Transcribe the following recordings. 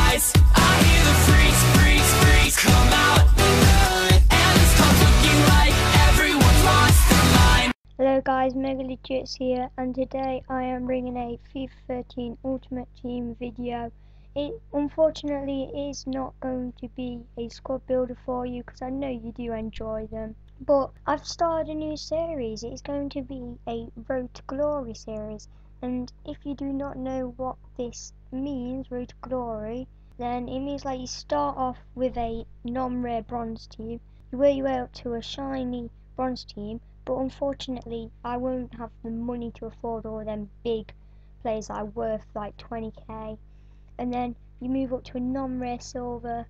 eyes. I hear the freeze, freeze, freeze come out, and this club's looking like everyone's lost their mind. Hello guys, Mega Legits here, and today I am bringing a FIFA 13 Ultimate Team video. It unfortunately is not going to be a squad builder for you because I know you do enjoy them. But I've started a new series. It's going to be a Road to Glory series, and if you do not know what this means, Road to Glory, then it means like you start off with a non-rare bronze team, you work your way up to a shiny bronze team, but unfortunately I won't have the money to afford all them big players that are worth like 20k, and then you move up to a non-rare silver,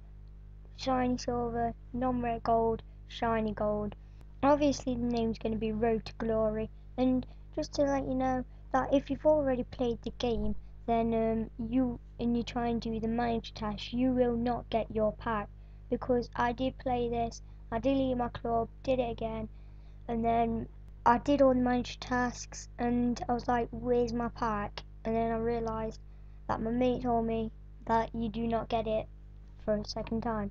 non-rare gold, shiny gold. Obviously the name's going to be Road to Glory, and just to let you know that if you've already played the game, then you try and do the manager task, you will not get your pack, because I did play this, I deleted my club, did it again, and then I did all the manager tasks and I was like, where's my pack? And then I realised that my mate told me that you do not get it for a second time.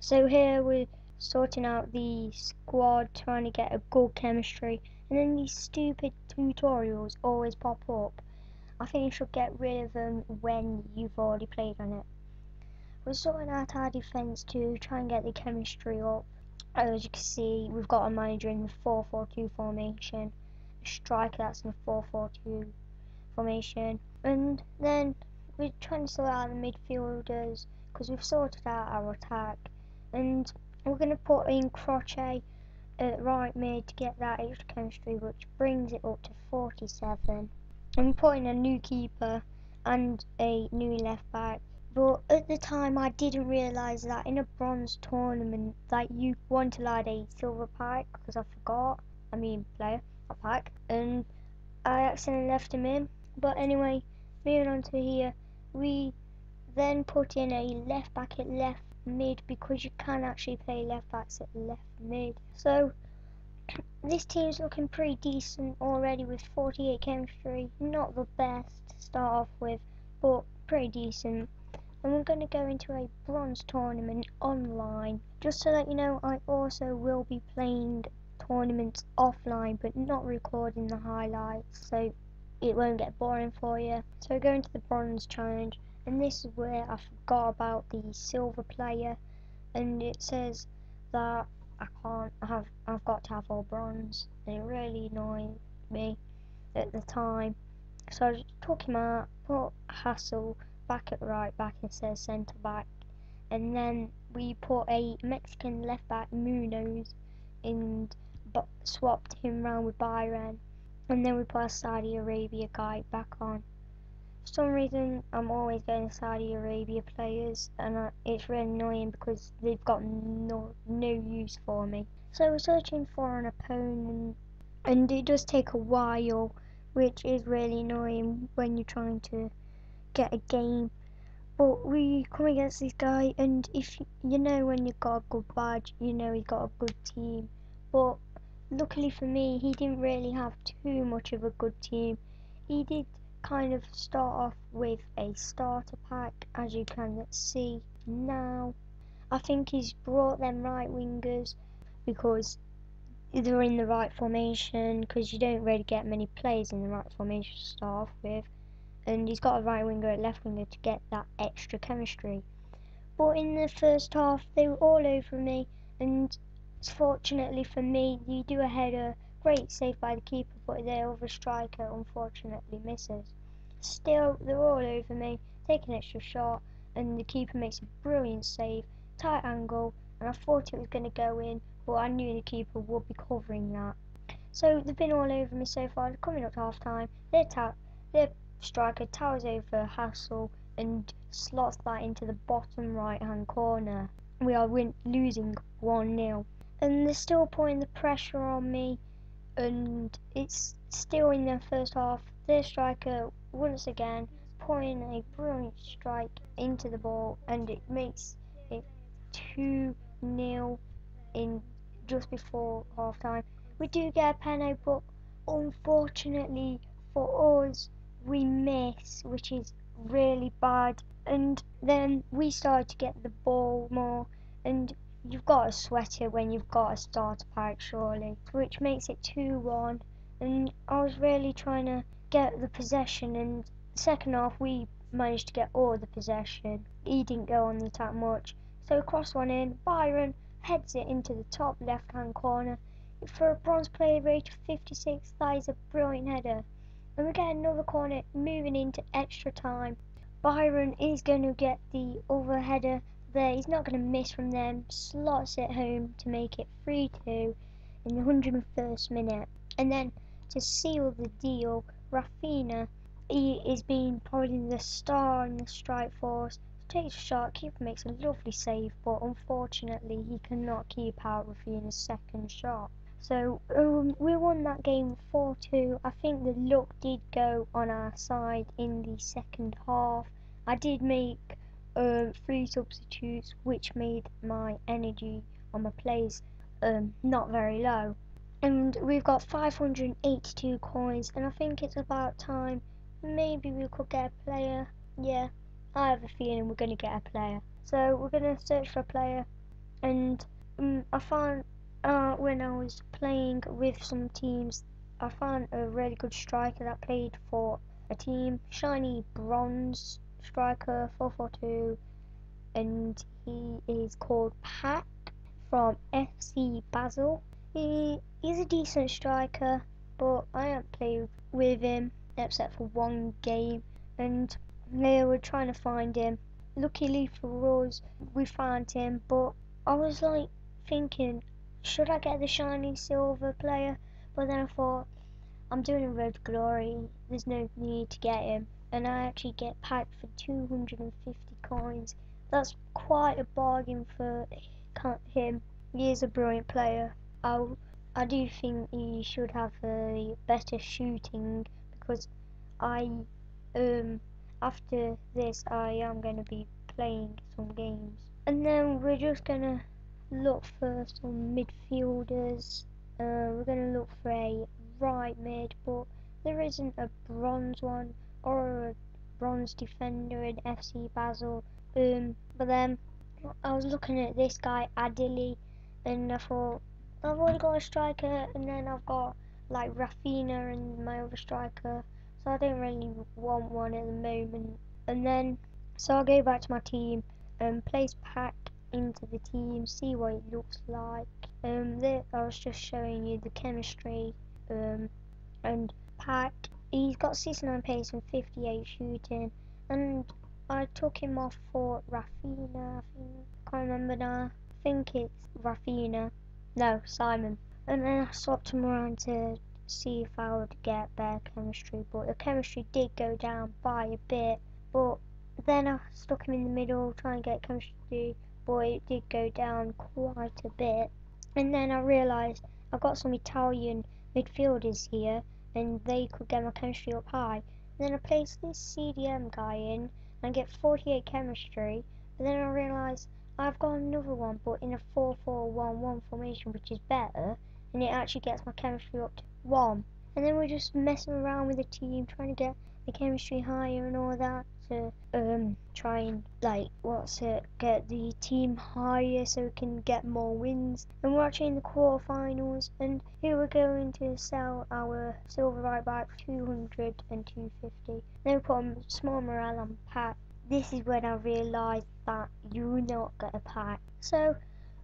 So here we're sorting out the squad, trying to get a good chemistry, and then these stupid tutorials always pop up. I think you should get rid of them when you've already played on it. We're sorting out our defence to try and get the chemistry up. As you can see, we've got a manager in the 4-4-2 formation, a striker that's in the 4-4-2 formation, and then we're trying to sort out the midfielders because we've sorted out our attack, and we're going to put in Crochet at right mid to get that extra chemistry, which brings it up to 47. I'm putting a new keeper and a new left back. But at the time I didn't realise that in a bronze tournament that you want to add a silver pack, because I forgot, a pack, and I accidentally left him in. But anyway, moving on to here, we then put in a left back at left mid, because you can actually play left backs at left mid. So this team's looking pretty decent already with 48 chemistry, not the best to start off with, but pretty decent. And we're going to go into a bronze tournament online. Just to let you know, I also will be playing tournaments offline, but not recording the highlights, so it won't get boring for you. So go into the bronze challenge, and this is where I forgot about the silver player, and it says that I've got to have all bronze, and it really annoyed me at the time. So I just took him out, put Hassel back at right back instead of centre back, and then we put a Mexican left back, Munoz, and swapped him round with Byron, and then we put a Saudi Arabia guy back on. For some reason I'm always getting Saudi Arabia players, and it's really annoying because they've got no use for me. So we're searching for an opponent, and it does take a while, which is really annoying when you're trying to get a game. But we come against this guy, and if you know when you've got a good badge, you know he's got a good team. But luckily for me, he didn't really have too much of a good team. He did kind of start off with a starter pack, as you can see now. I think he's brought them right wingers because they're in the right formation, because you don't really get many players in the right formation to start off with. And he's got a right winger at left winger to get that extra chemistry. But in the first half they were all over me, and fortunately for me, you do a header, great save by the keeper, but the other striker unfortunately misses. Still, they're all over me, take an extra shot, and the keeper makes a brilliant save, tight angle, and I thought it was going to go in, but I knew the keeper would be covering that. So they've been all over me so far. Coming up to half time, their striker towers over Hassel and slots that into the bottom right hand corner. We are losing 1-0, and they're still putting the pressure on me, and it's still in the first half. Their striker once again putting a brilliant strike into the ball, and it makes it 2-0 in just before half time. We do get a penalty, but unfortunately for us we miss, which is really bad. And then we started to get the ball more, and you've got to sweat it when you've got a starter pack, surely, which makes it 2-1. And I was really trying to get the possession, and second half we managed to get all the possession. He didn't go on the attack much, so cross one in. Byron heads it into the top left hand corner. For a bronze player rate of 56, that is a brilliant header. And we get another corner moving into extra time. Byron is going to get the other header there. He's not going to miss from them. Slots it home to make it 3-2 in the 101st minute. And then to seal the deal, Rafinha, he is being probably the star in the strike force. Takes a shot, keeper makes a lovely save, but unfortunately he cannot keep out Rafinha's second shot. So we won that game 4-2. I think the luck did go on our side in the second half. I did make 3 substitutes, which made my energy on my plays not very low. And we've got 582 coins, and I think it's about time maybe we could get a player. Yeah, I have a feeling we're going to get a player. So we're going to search for a player, and I found when I was playing with some teams, I found a really good striker that played for a team, shiny bronze striker 442, and he is called Pack from FC Basel. He's a decent striker, but I haven't played with him except for one game, and they were trying to find him. Luckily for us, we found him, but I was like thinking, should I get the shiny silver player? But then I thought, I'm doing a Road to Glory, there's no need to get him, and I actually get packed for 250 coins. That's quite a bargain for him. He is a brilliant player. I do think he should have a better shooting, because I after this I am going to be playing some games. And then we're just going to look for some midfielders. We're going to look for a right mid, but there isn't a bronze one or a bronze defender in FC Basel. But then I was looking at this guy Adili, and I thought, I've already got a striker, and then I've got like Rafinha and my other striker, so I don't really want one at the moment. And then so I'll go back to my team and place Pack into the team, see what it looks like. There I was just showing you the chemistry. And Pack, he's got 69 pace and 58 shooting, and I took him off for Rafinha. Can't remember now. I think it's Rafinha. No, Simon. And then I swapped him around to see if I would get better chemistry, but the chemistry did go down by a bit. But then I stuck him in the middle trying to get chemistry, but it did go down quite a bit. And then I realised I've got some Italian midfielders here, and they could get my chemistry up high. And then I placed this CDM guy in and get 48 chemistry, but then I realised I've got another one, but in a 4-4-1-1 formation, which is better, and it actually gets my chemistry up to 1. And then we're just messing around with the team, trying to get the chemistry higher and all that, to try and get the team higher so we can get more wins. And we're actually in the quarterfinals, and here we're going to sell our silver right back for 200 and 250. Then we put a small morale on Pack. This is when I realised that you not get a pack. So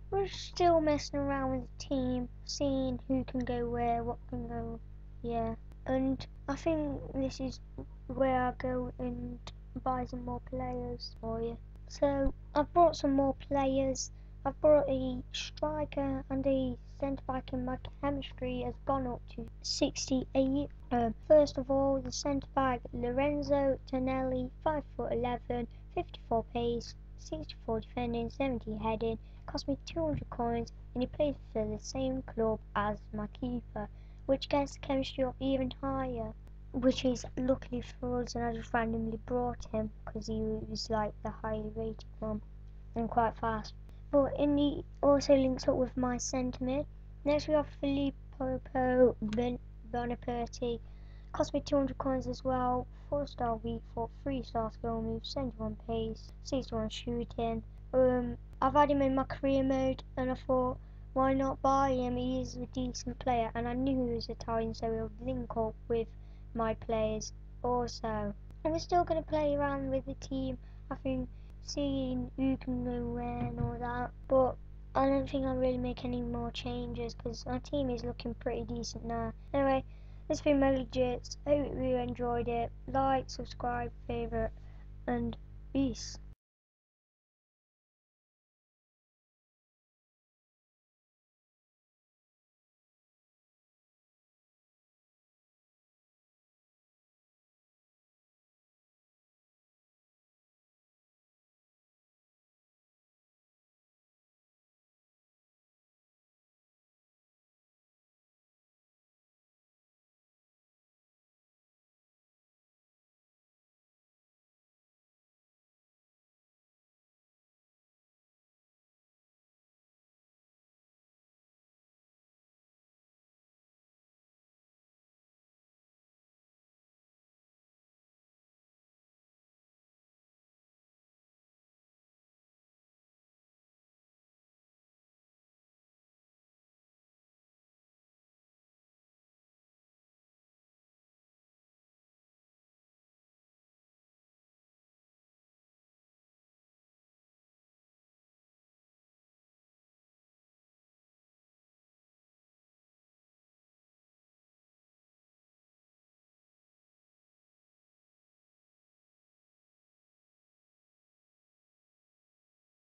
we're still messing around with the team, seeing who can go where, what can go, yeah. And I think this is where I go and buy some more players for you. So I've brought some more players. I've brought a striker and a centre back, and my chemistry has gone up to 68. First of all, the centre back Lorenzo Tonelli, 5'11", 54 pace, 64 defending, 70 heading. Cost me 200 coins, and he plays for the same club as my keeper, which gets the chemistry up even higher. Which is luckily for us, and I just randomly brought him because he was like the highly rated one and quite fast. But and he also links up with my centre mid. Next we have Filippo Bonaperti, Cost me 200 coins as well. 4-star weak foot, 3-star skill move, 71 pace, 61 shooting. I've had him in my career mode, and I thought, why not buy him? He is a decent player, and I knew he was Italian, so he'll link up with my players also. And we're still going to play around with the team, I think, seeing who can go where and all that. But I don't think I'll really make any more changes because our team is looking pretty decent now. Anyway, this has been Legit. I hope you enjoyed it. Like, subscribe, favourite, and peace.